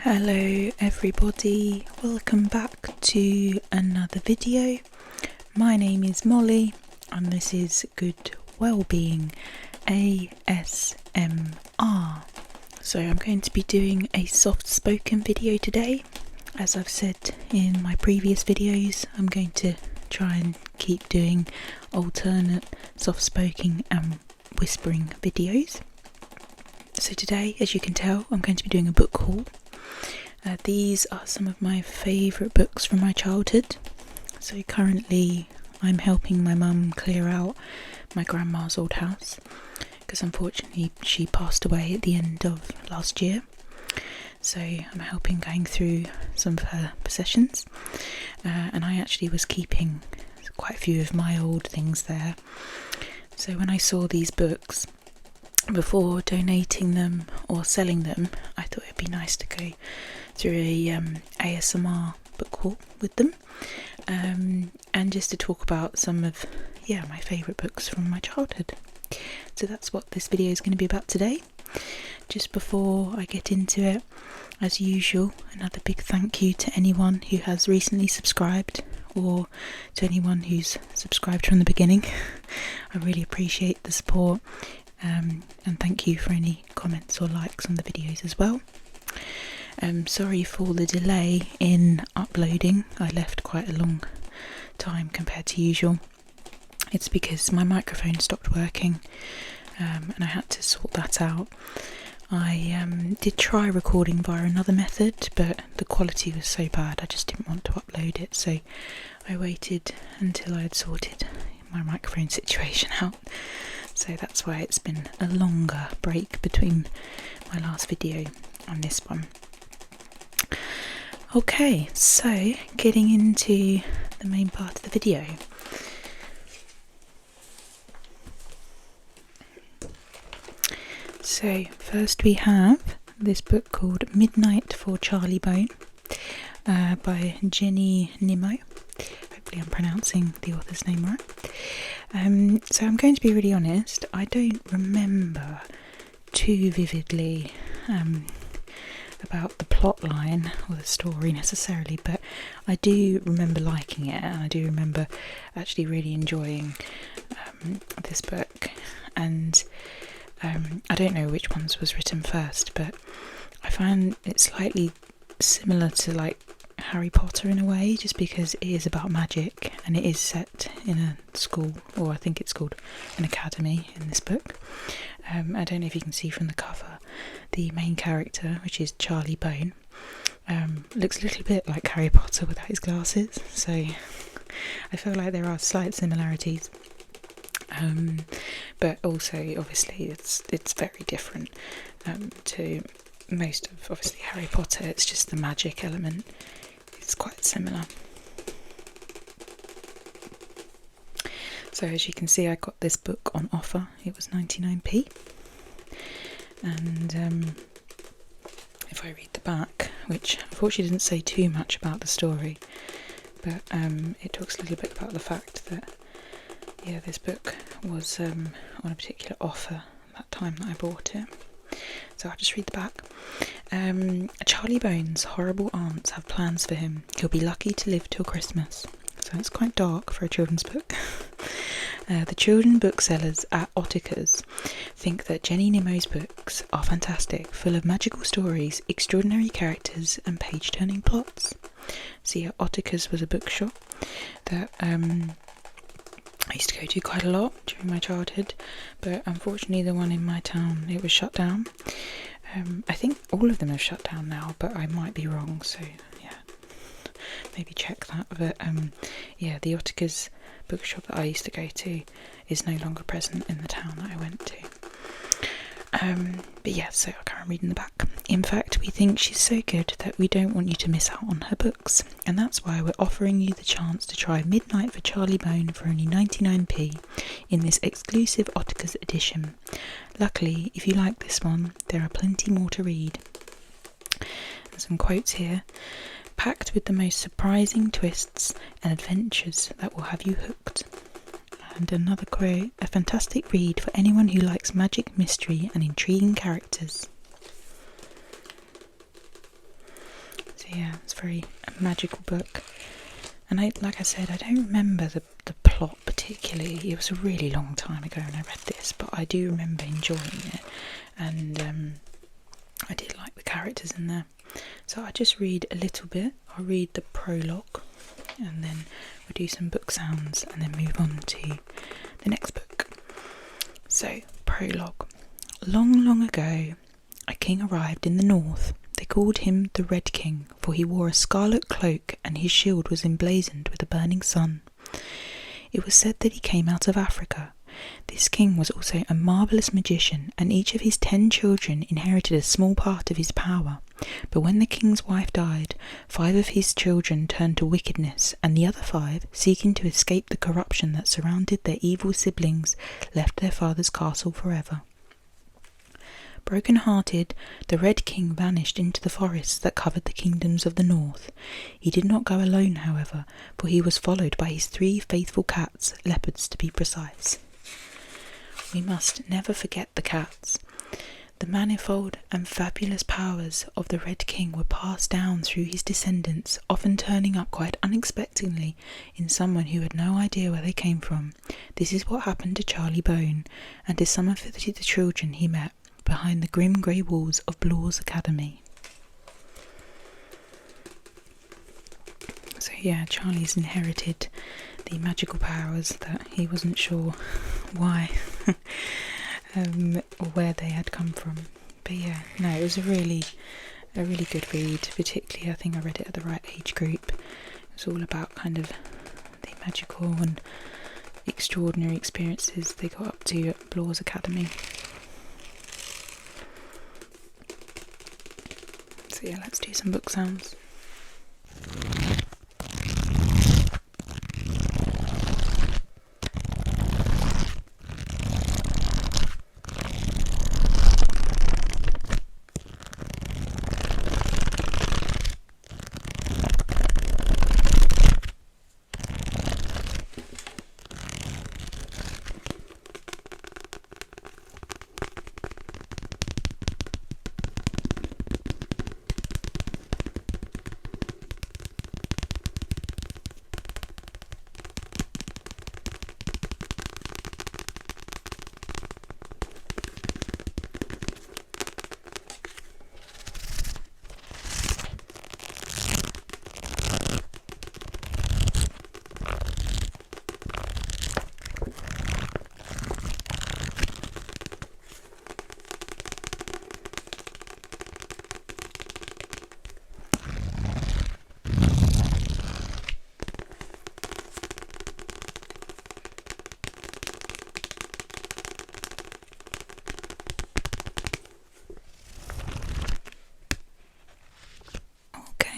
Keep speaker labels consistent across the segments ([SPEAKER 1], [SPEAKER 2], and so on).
[SPEAKER 1] Hello everybody, welcome back to another video. My name is Molly and this is Good Wellbeing ASMR. So I'm going to be doing a soft spoken video today. As I've said in my previous videos, I'm going to try and keep doing alternate soft spoken and whispering videos. So today, as you can tell, I'm going to be doing a book haul. These are some of my favourite books from my childhood. So currently I'm helping my mum clear out my grandma's old house because unfortunately she passed away at the end of last year. So I'm helping going through some of her possessions, and I actually was keeping quite a few of my old things there. So when I saw these books, before donating them or selling them, I thought it'd be nice to go through a ASMR book haul with them, and just to talk about some of my favourite books from my childhood. So that's what this video is going to be about today. Just before I get into it, as usual, another big thank you to anyone who has recently subscribed or to anyone who's subscribed from the beginning. I really appreciate the support. And thank you for any comments or likes on the videos as well. Sorry for the delay in uploading. I left quite a long time compared to usual. It's because my microphone stopped working, and I had to sort that out. I did try recording via another method, but the quality was so bad I just didn't want to upload it, so I waited until I had sorted my microphone situation out. So that's why it's been a longer break between my last video and this one. Okay, so getting into the main part of the video. So first we have this book called Midnight for Charlie Bone by Jenny Nimmo. Hopefully I'm pronouncing the author's name right. So I'm going to be really honest, I don't remember too vividly about the plot line or the story necessarily, but I do remember liking it, and I do remember actually really enjoying this book. And I don't know which ones was written first, but I find it slightly similar to like Harry Potter in a way, just because it is about magic and it is set in a school, or I think it's called an academy in this book. I don't know if you can see from the cover, the main character, which is Charlie Bone, looks a little bit like Harry Potter without his glasses, so I feel like there are slight similarities. But also obviously it's very different to most of obviously Harry Potter. It's just the magic element. It's quite similar. So as you can see, I got this book on offer. It was 99p. And if I read the back, which unfortunately didn't say too much about the story, but it talks a little bit about the fact that this book was on a particular offer that time that I bought it. So I'll just read the back. Charlie Bone's horrible aunts have plans for him. He'll be lucky to live till Christmas. So it's quite dark for a children's book. The children booksellers at Ottica's think that Jenny Nimmo's books are fantastic, full of magical stories, extraordinary characters and page-turning plots. See, Ottica's was a bookshop that I used to go to quite a lot during my childhood, but unfortunately the one in my town, it was shut down. I think all of them have shut down now, but I might be wrong, so maybe check that. But the Ottica's bookshop that I used to go to is no longer present in the town that I went to. So I can't read in the back. In fact, we think she's so good that we don't want you to miss out on her books, and that's why we're offering you the chance to try Midnight for Charlie Bone for only 99p in this exclusive Ottica's edition. Luckily, if you like this one, there are plenty more to read. And some quotes here. Packed with the most surprising twists and adventures that will have you hooked. And another quote, a fantastic read for anyone who likes magic, mystery and intriguing characters. yeah, it's a magical book. And like I said, I don't remember the plot particularly. It was a really long time ago when I read this, but I do remember enjoying it, and I did like the characters in there. So I just read a little bit. I'll read the prologue, and then we'll do some book sounds, and then move on to the next book. So, prologue. Long, long ago, a king arrived in the north. They called him the Red King, for he wore a scarlet cloak and his shield was emblazoned with a burning sun. It was said that he came out of Africa. This king was also a marvellous magician, and each of his 10 children inherited a small part of his power. But when the king's wife died, 5 of his children turned to wickedness, and the other 5, seeking to escape the corruption that surrounded their evil siblings, left their father's castle forever. Broken-hearted, the Red King vanished into the forests that covered the kingdoms of the north. He did not go alone, however, for he was followed by his 3 faithful cats, leopards to be precise. We must never forget the cats. The manifold and fabulous powers of the Red King were passed down through his descendants, often turning up quite unexpectedly in someone who had no idea where they came from. This is what happened to Charlie Bone, and to some of the children he met behind the grim grey walls of Blaw's Academy. So yeah, Charlie's inherited the magical powers that he wasn't sure why or where they had come from. But yeah, no, it was a really good read. Particularly, I think I read it at the right age group. It was all about kind of the magical and extraordinary experiences they got up to at Blaw's Academy. So yeah, let's do some book sounds.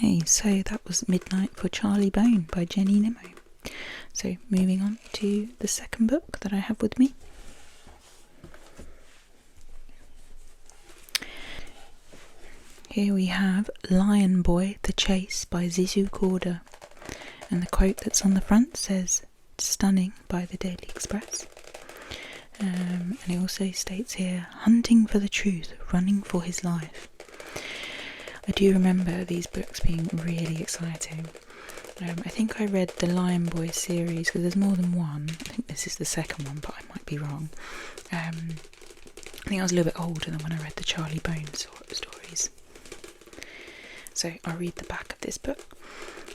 [SPEAKER 1] Okay, so that was Midnight for Charlie Bone by Jenny Nimmo. So moving on to the second book that I have with me. Here we have Lion Boy, The Chase by Zizou Corder. And the quote that's on the front says, "Stunning" by the Daily Express. And it also states here, "Hunting for the truth, running for his life." I do remember these books being really exciting. I think I read the Lion Boy series, because there's more than one. I think this is the second one, but I might be wrong. I think I was a little bit older than when I read the Charlie Bone stories. So I'll read the back of this book.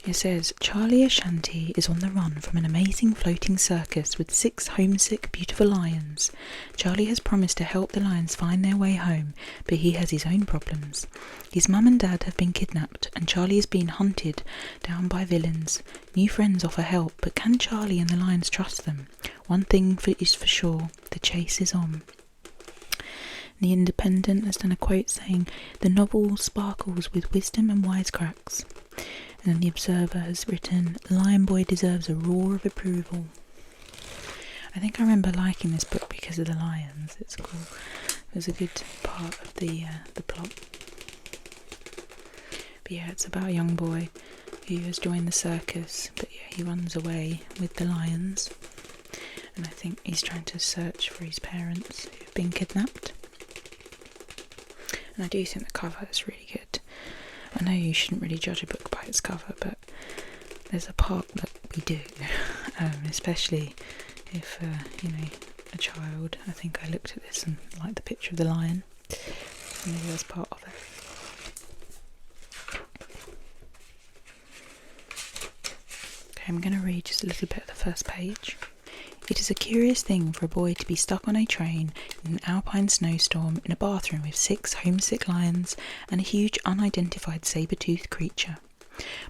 [SPEAKER 1] It says, Charlie Ashanti is on the run from an amazing floating circus with 6 homesick, beautiful lions. Charlie has promised to help the lions find their way home, but he has his own problems. His mum and dad have been kidnapped, and Charlie is being hunted down by villains. New friends offer help, but can Charlie and the lions trust them? One thing is for sure, the chase is on. The Independent has done a quote saying, "The novel sparkles with wisdom and wisecracks." And then The Observer has written, "Lion Boy deserves a roar of approval." I think I remember liking this book because of the lions. It's cool. It was a good part of the plot. But yeah, it's about a young boy who has joined the circus, but yeah, he runs away with the lions. And I think he's trying to search for his parents who've been kidnapped. And I do think the cover is really good. I know you shouldn't really judge a book by its cover, but there's a part that we do, especially if, a child. I think I looked at this and liked the picture of the lion. Maybe that's part of it. Okay, I'm going to read just a little bit of the first page. It is a curious thing for a boy to be stuck on a train in an alpine snowstorm in a bathroom with 6 homesick lions and a huge unidentified saber-toothed creature.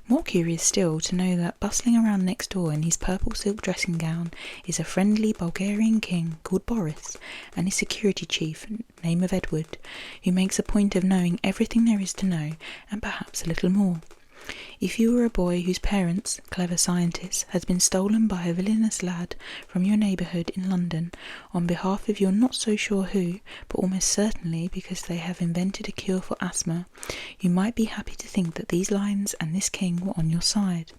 [SPEAKER 1] More curious still to know that bustling around next door in his purple silk dressing gown is a friendly Bulgarian king called Boris and his security chief, name of Edward, who makes a point of knowing everything there is to know and perhaps a little more. If you were a boy whose parents, clever scientists, has been stolen by a villainous lad from your neighbourhood in London on behalf of your not so sure who, but almost certainly because they have invented a cure for asthma, you might be happy to think that these lions and this king were on your side.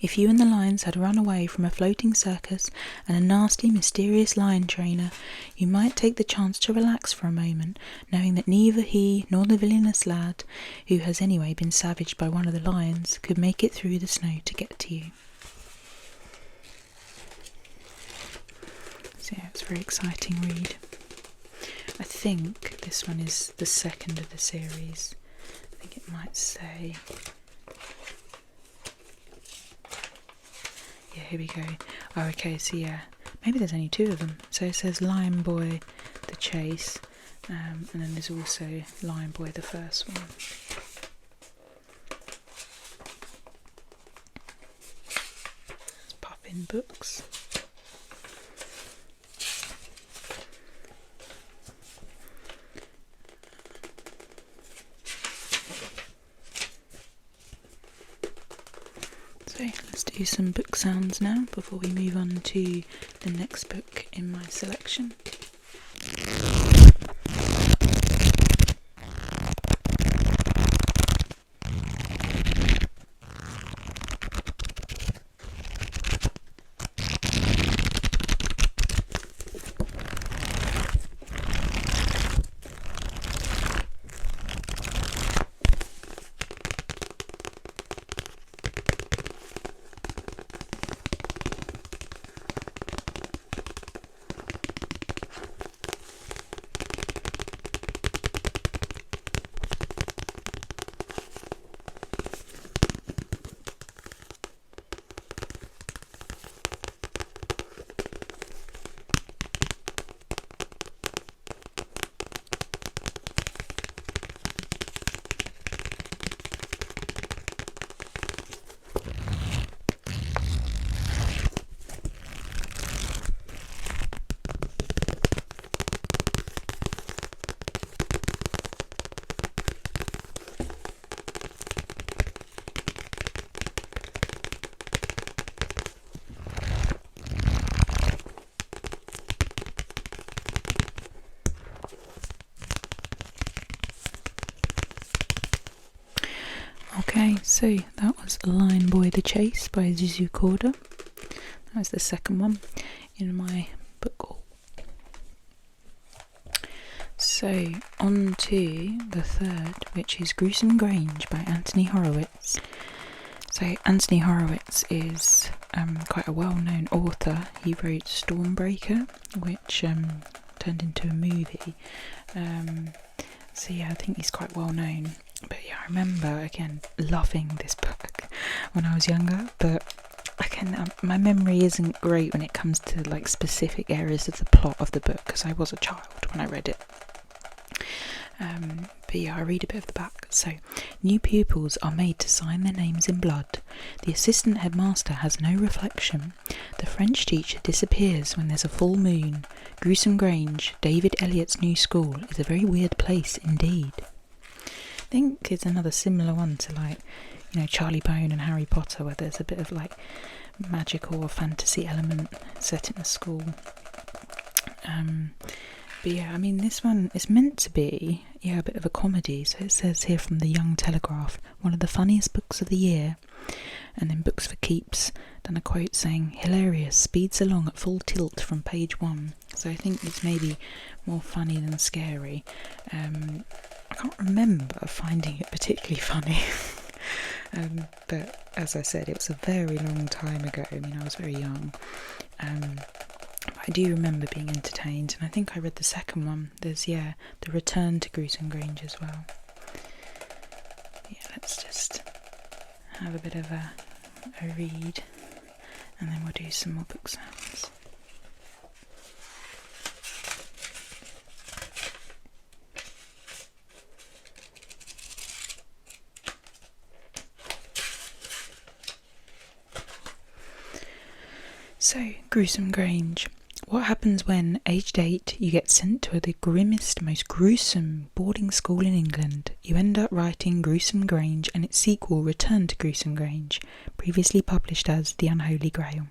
[SPEAKER 1] If you and the lions had run away from a floating circus and a nasty, mysterious lion trainer, you might take the chance to relax for a moment, knowing that neither he nor the villainous lad, who has anyway been savaged by one of the lions, could make it through the snow to get to you. So yeah, it's a very exciting read. I think this one is the second of the series. I think it might say... Yeah, here we go. Oh, okay, so yeah, maybe there's only 2 of them. So it says Lion Boy, The Chase, and then there's also Lion Boy, the first one. It's Puffin Books. So let's do some book sounds now before we move on to the next book in my selection. Okay, so that was Lion Boy the Chase by Zuzu Korda. That was the second one in my book haul. So, on to the third, which is Gruesome Grange by Anthony Horowitz. So, Anthony Horowitz is quite a well-known author. He wrote Stormbreaker, which turned into a movie. So yeah, I think he's quite well-known. But yeah, I remember, again, loving this book when I was younger, but again, my memory isn't great when it comes to like specific areas of the plot of the book, because I was a child when I read it. But yeah, I read a bit of the back. So, new pupils are made to sign their names in blood. The assistant headmaster has no reflection. The French teacher disappears when there's a full moon. Gruesome Grange, David Eliot's new school, is a very weird place indeed. I think it's another similar one to like, Charlie Bone and Harry Potter, where there's a bit of like magical or fantasy element set in a school. But yeah, I mean, this one is meant to be, a bit of a comedy. So it says here from the Young Telegraph, one of the funniest books of the year. And then Books for Keeps, done a quote saying, hilarious, speeds along at full tilt from page 1. So I think it's maybe more funny than scary. I can't remember finding it particularly funny. But as I said, it was a very long time ago. I mean, I was very young. I do remember being entertained, and I think I read the second one. There's, The Return to Gruesome Grange as well. Yeah, let's just have a bit of a read, and then we'll do some more book sounds. So, Gruesome Grange. What happens when, aged 8, you get sent to the grimmest, most gruesome boarding school in England? You end up writing Gruesome Grange and its sequel, Return to Gruesome Grange, previously published as The Unholy Grail.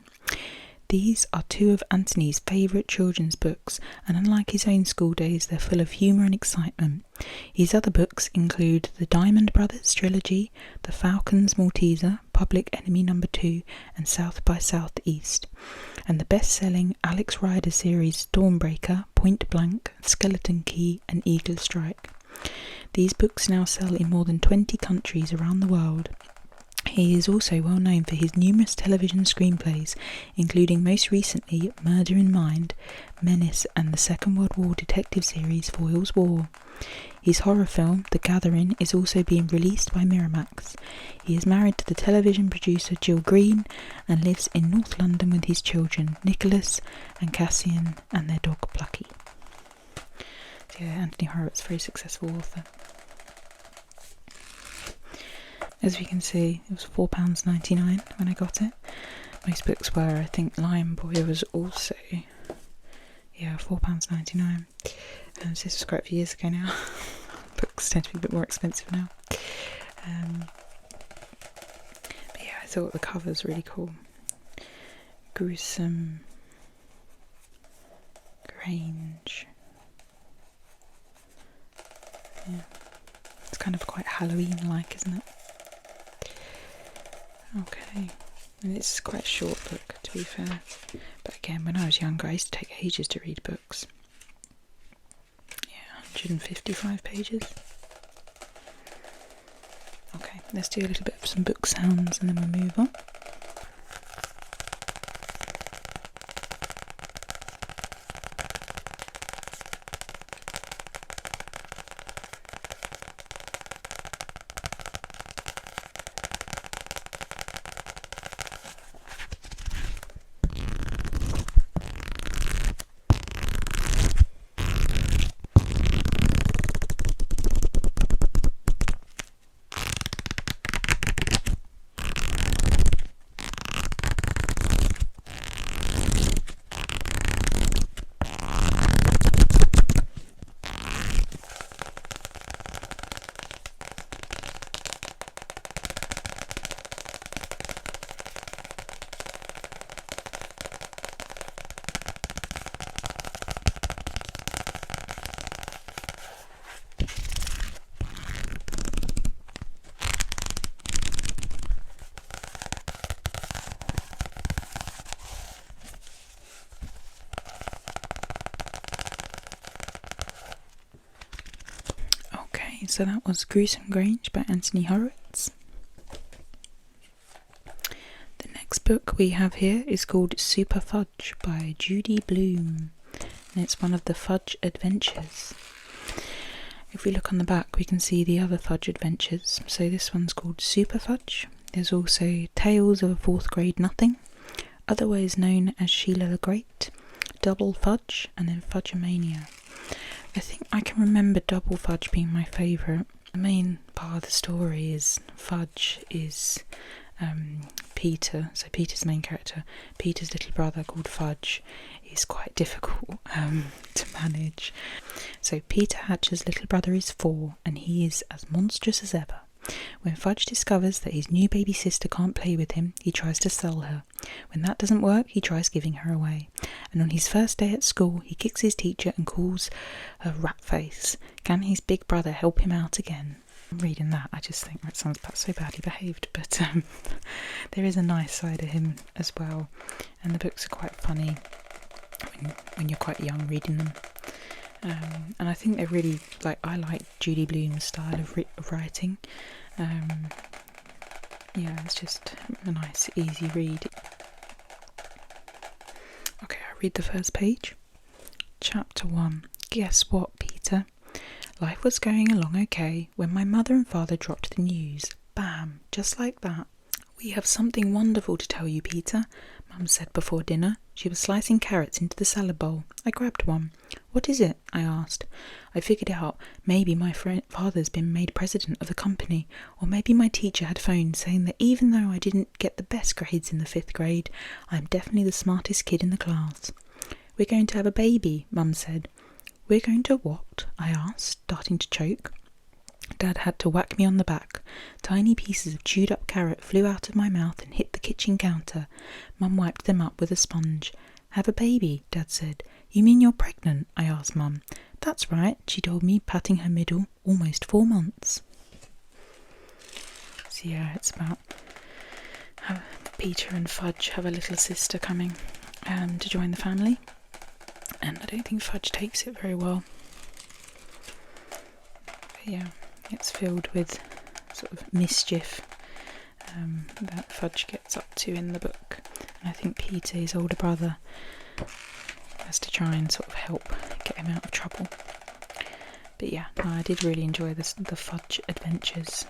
[SPEAKER 1] These are two of Anthony's favourite children's books, and unlike his own school days, they're full of humour and excitement. His other books include the Diamond Brothers trilogy, The Falcon's Malteser, Public Enemy No. 2, and South by Southeast, and the best-selling Alex Rider series Stormbreaker, Point Blank, Skeleton Key, and Eagle Strike. These books now sell in more than 20 countries around the world. He is also well known for his numerous television screenplays, including most recently Murder in Mind, Menace, and the Second World War detective series Foyle's War. His horror film, The Gathering, is also being released by Miramax. He is married to the television producer Jill Green and lives in North London with his children Nicholas and Cassian and their dog Plucky. So Anthony Horowitz, very successful author. As we can see, it was £4.99 when I got it. Most books were. I think Lion Boy was also, £4.99. So this was quite a few years ago now. Books tend to be a bit more expensive now. But yeah, I thought the cover was really cool. Gruesome Grange. Yeah, it's kind of quite Halloween-like, isn't it? Okay, and it's quite a short book, to be fair. But again, when I was younger, I used to take ages to read books. 155 pages. Okay, let's do a little bit of some book sounds and then we'll move on. So that was Gruesome Grange by Anthony Horowitz. The next book we have here is called Super Fudge by Judy Blume, and it's one of the Fudge adventures. If we look on the back, we can see the other Fudge adventures. So this one's called Super Fudge. There's also Tales of a Fourth Grade Nothing, otherwise known as Sheila the Great, Double Fudge, and then Fudgemania. I think I can remember Double Fudge being my favourite. The main part of the story is Fudge is Peter, so Peter's the main character. Peter's little brother called Fudge is quite difficult to manage. So Peter Hatcher's little brother is 4 and he is as monstrous as ever. When Fudge discovers that his new baby sister can't play with him, he tries to sell her. When that doesn't work, he tries giving her away. And on his first day at school, he kicks his teacher and calls her rat face. Can his big brother help him out again? Reading that, I just think that sounds so badly behaved, but there is a nice side of him as well. And the books are quite funny when you're quite young reading them. And I think they're really, like, I like Judy Blume's style of writing. Yeah, it's just a nice, easy read. Okay, I read the first page. Chapter 1. Guess what, Peter? Life was going along okay when my mother and father dropped the news. Bam, just like that. We have something wonderful to tell you, Peter, Mum said before dinner. She was slicing carrots into the salad bowl. I grabbed one. What is it? I asked. I figured it out. Maybe my father's been made president of the company, or maybe my teacher had phoned saying that even though I didn't get the best grades in the 5th grade, I'm definitely the smartest kid in the class. We're going to have a baby, Mum said. We're going to what? I asked, starting to choke. Dad had to whack me on the back. Tiny pieces of chewed up carrot flew out of my mouth and hit the kitchen counter. Mum wiped them up with a sponge. Have a baby, Dad said. You mean you're pregnant? I asked Mum. That's right, she told me, patting her middle. Almost 4 months. So yeah, it's about how Peter and Fudge have a little sister coming to join the family. And I don't think Fudge takes it very well. But yeah, it's filled with sort of mischief that Fudge gets up to in the book. And I think Peter, his older brother, has to try and sort of help get him out of trouble. But yeah, no, I did really enjoy the Fudge adventures.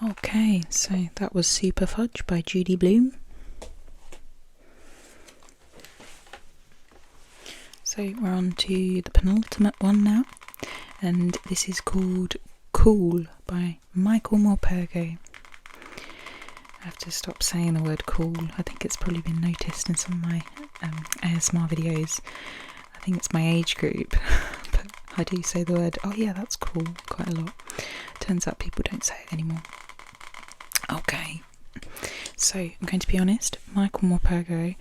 [SPEAKER 1] Okay, so that was Super Fudge by Judy Blume. So we're on to the penultimate one now, and this is called Cool by Michael Morpurgo. I have to stop saying the word cool. I think it's probably been noticed in some of my ASMR videos. I think it's my age group, but I do say the word, oh yeah, that's cool, quite a lot. Turns out people don't say it anymore. Okay, so I'm going to be honest, Michael Morpurgo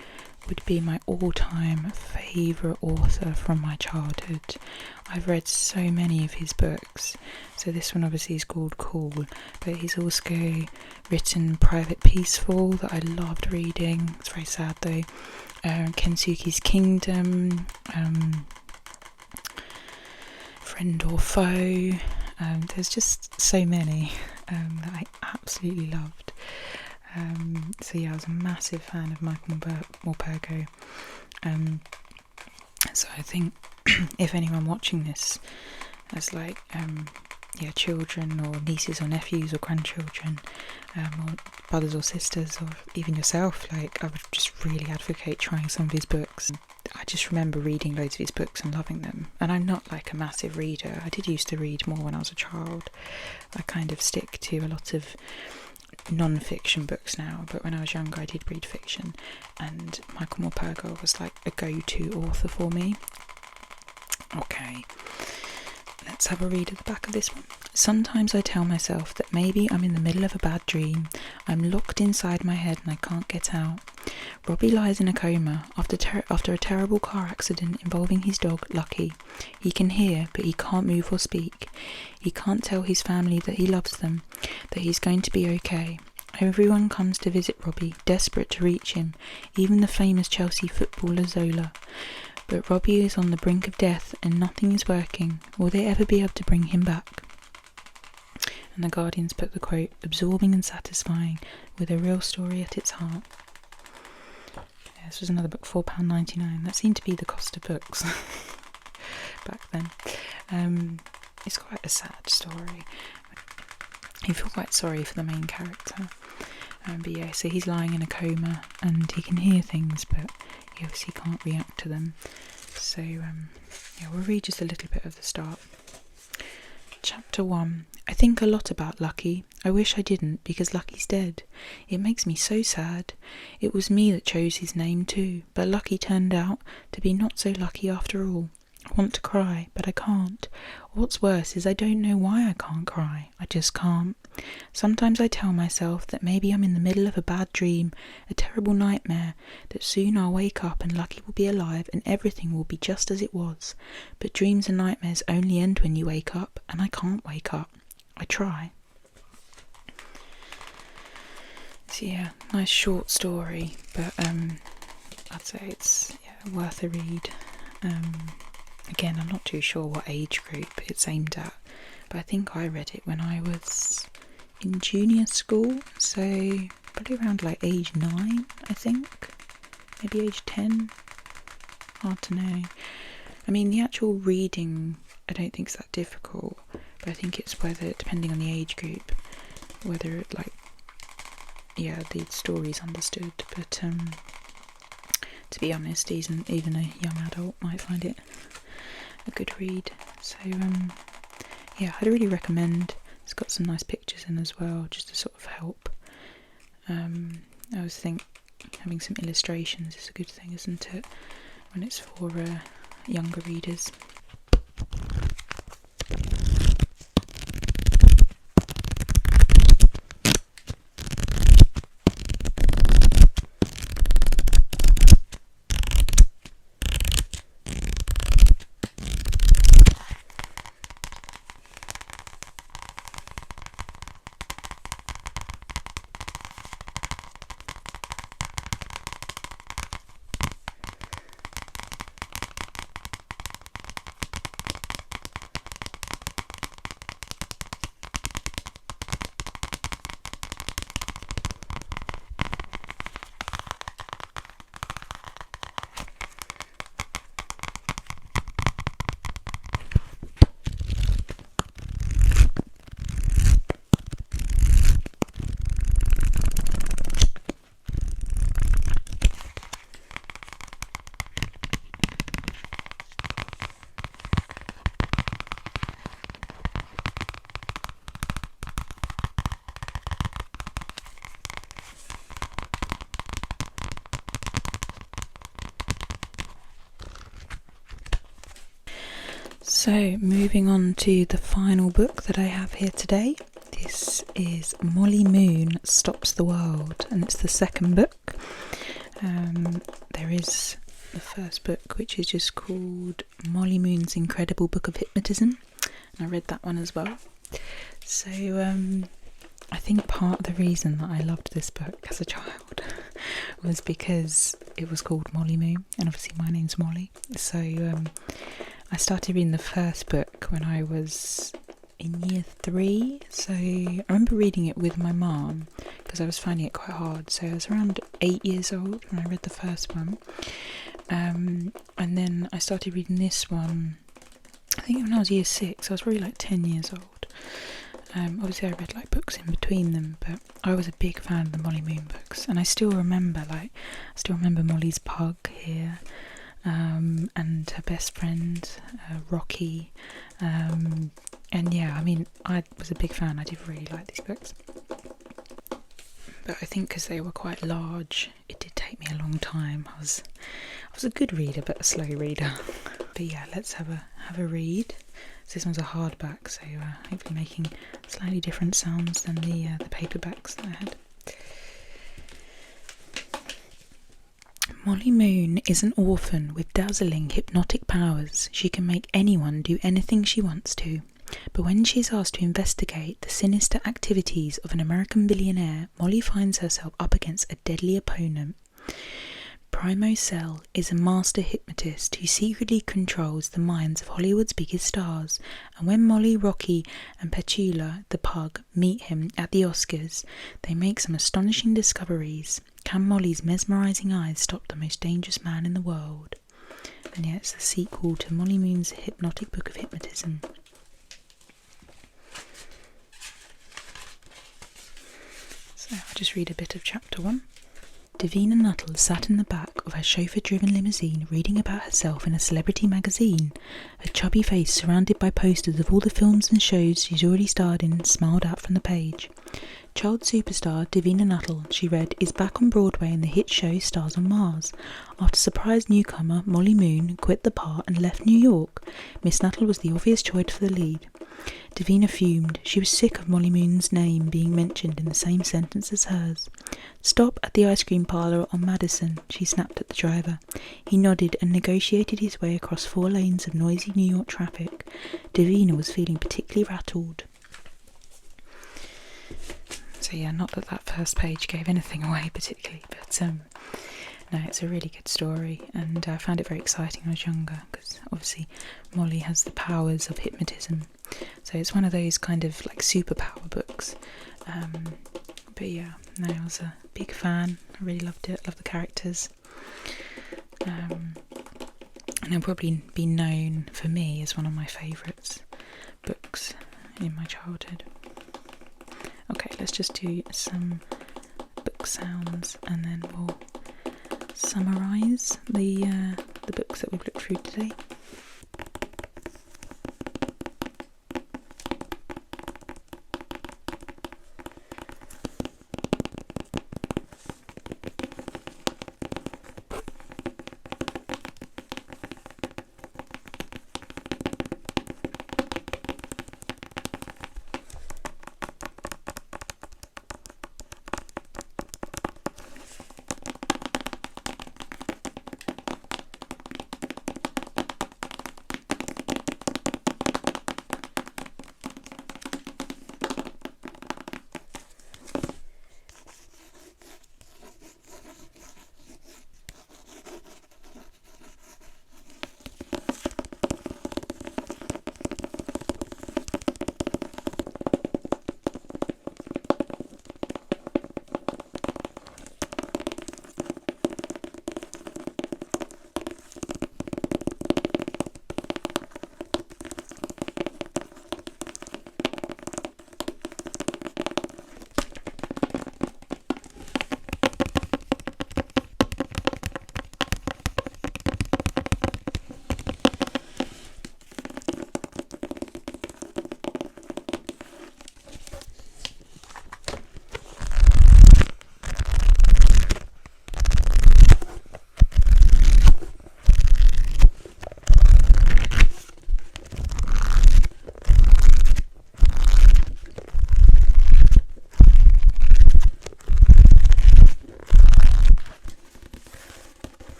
[SPEAKER 1] would be my all-time favourite author from my childhood. I've read so many of his books, so this one obviously is called Cool, but he's also written Private Peaceful that I loved reading. It's very sad though. Kensuke's Kingdom, Friend or Foe. There's just so many that I absolutely loved. So yeah, I was a massive fan of Michael Morpurgo. So I think if anyone watching this has like children or nieces or nephews or grandchildren, or brothers or sisters, or even yourself, like I would just really advocate trying some of his books. I just remember reading loads of his books and loving them. And I'm not like a massive reader. I did used to read more when I was a child. I kind of stick to a lot of non-fiction books now, but when I was younger I did read fiction, and Michael Morpurgo was like a go-to author for me. Okay, let's have a read at the back of this one. Sometimes I tell myself that maybe I'm in the middle of a bad dream. I'm locked inside my head and I can't get out. Robbie lies in a coma after a terrible car accident involving his dog, Lucky. He can hear, but he can't move or speak. He can't tell his family that he loves them, that he's going to be okay. Everyone comes to visit Robbie, desperate to reach him, even the famous Chelsea footballer Zola. But Robbie is on the brink of death and nothing is working. Will they ever be able to bring him back? And the Guardian's put the quote, absorbing and satisfying with a real story at its heart. Yeah, this was another book, £4.99. That seemed to be the cost of books back then. It's quite a sad story. You feel quite sorry for the main character. But yeah, so he's lying in a coma and he can hear things, but he obviously can't react to them. So yeah, we'll read just a little bit of the start. Chapter 1. I think a lot about Lucky. I wish I didn't, because Lucky's dead. It makes me so sad. It was me that chose his name too, but Lucky turned out to be not so lucky after all. I want to cry, but I can't. What's worse is I don't know why I can't cry. I just can't. Sometimes I tell myself that maybe I'm in the middle of a bad dream, a terrible nightmare, that soon I'll wake up and Lucky will be alive and everything will be just as it was. But dreams and nightmares only end when you wake up, and I can't wake up. I try. So yeah, nice short story, but I'd say it's worth a read. Again, I'm not too sure what age group it's aimed at, but I think I read it when I was in junior school, so probably around like age 9, I think, maybe age 10, hard to know. I mean, the actual reading I don't think it's that difficult, but I think it's whether, depending on the age group, whether it the story's understood, but to be honest, even a young adult might find it a good read. So yeah, I'd really recommend. It's got some nice pictures in as well, just to sort of help. I always think having some illustrations is a good thing, isn't it, when it's for younger readers. So, moving on to the final book that I have here today. This is Molly Moon Stops the World, and it's the second book. There is the first book, which is just called Molly Moon's Incredible Book of Hypnotism, and I read that one as well. So, I think part of the reason that I loved this book as a child was because it was called Molly Moon, and obviously my name's Molly, so I started reading the first book when I was in year 3, so I remember reading it with my mum because I was finding it quite hard. So I was around 8 years old when I read the first one, and then I started reading this one I think when I was year 6. I was probably like 10 years old. Obviously I read like books in between them, but I was a big fan of the Molly Moon books, and I still remember Molly's pug here, and her best friend Rocky, and yeah, I mean, I was a big fan. I did really like these books, but I think because they were quite large, it did take me a long time. I was a good reader but a slow reader. But yeah, let's have a read. So this one's a hardback, so hopefully making slightly different sounds than the paperbacks that I had. Molly Moon is an orphan with dazzling hypnotic powers. She can make anyone do anything she wants to. But when she is asked to investigate the sinister activities of an American billionaire, Molly finds herself up against a deadly opponent. Primo Cell is a master hypnotist who secretly controls the minds of Hollywood's biggest stars, and when Molly, Rocky and Petula, the pug, meet him at the Oscars, they make some astonishing discoveries. Can Molly's mesmerising eyes stop the most dangerous man in the world? And yeah, it's the sequel to Molly Moon's Hypnotic Book of Hypnotism. So I'll just read a bit of chapter 1. Davina Nuttall sat in the back of her chauffeur-driven limousine reading about herself in a celebrity magazine. Her chubby face, surrounded by posters of all the films and shows she's already starred in, smiled out from the page. Child superstar Davina Nuttall, she read, is back on Broadway in the hit show Stars on Mars. After surprise newcomer Molly Moon quit the part and left New York, Miss Nuttall was the obvious choice for the lead. Davina fumed. She was sick of Molly Moon's name being mentioned in the same sentence as hers. "Stop at the ice cream parlour on Madison," she snapped at the driver. He nodded and negotiated his way across 4 lanes of noisy New York traffic. Davina was feeling particularly rattled. So yeah, not that that first page gave anything away particularly, but no, it's a really good story, and I found it very exciting when I was younger, because obviously Molly has the powers of hypnotism, so it's one of those kind of like superpower books. But yeah, no, I was a big fan. I really loved it. Loved the characters, and it'll probably be known for me as one of my favourites books in my childhood. Okay, let's just do some book sounds and then we'll summarise the books that we've looked through today.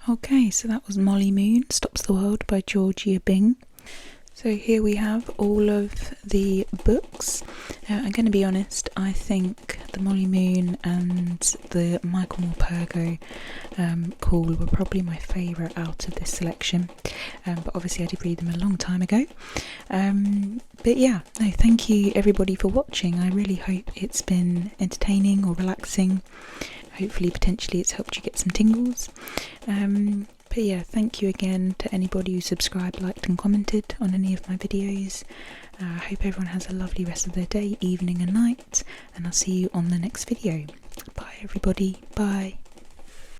[SPEAKER 1] Okay, so that was Molly Moon Stops the World by Georgia Bing. So here we have all of the books. I'm going to be honest, I think the Molly Moon and the Michael Morpurgo Call were probably my favourite out of this selection, but obviously I did read them a long time ago. But yeah, no, thank you everybody for watching. I really hope it's been entertaining or relaxing. Hopefully, potentially it's helped you get some tingles. But yeah, thank you again to anybody who subscribed, liked and commented on any of my videos. I hope everyone has a lovely rest of their day, evening and night, and I'll see you on the next video. Bye everybody, bye.